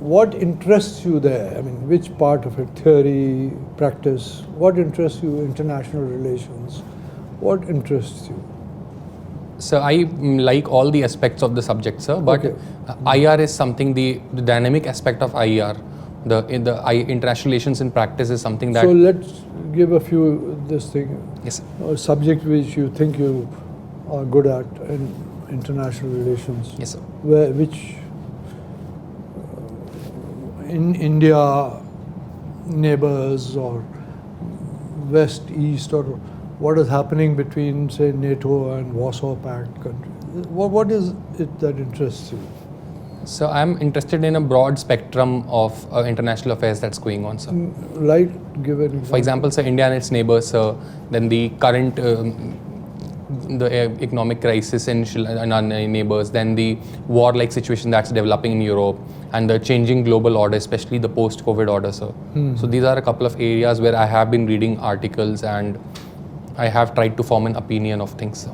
what interests you there? I mean, which part of it? Theory, practice? What interests you? International relations? What interests you? So I like all the aspects of the subject, sir. But IR is something, the dynamic aspect of IR, international relations in practice is something that. So let's give a few Yes, a subject which you think you are good at in international relations. Yes, sir. Which in India, neighbors or West, East, or what is happening between, say, NATO and Warsaw Pact countries? What is it that interests you? So I'm interested in a broad spectrum of international affairs that's going on, sir. Give an example. For example, sir, India and its neighbors, sir, then the current economic crisis in our neighbors, then the war-like situation that's developing in Europe, and the changing global order, especially the post-COVID order, sir. So these are a couple of areas where I have been reading articles and I have tried to form an opinion of things, sir.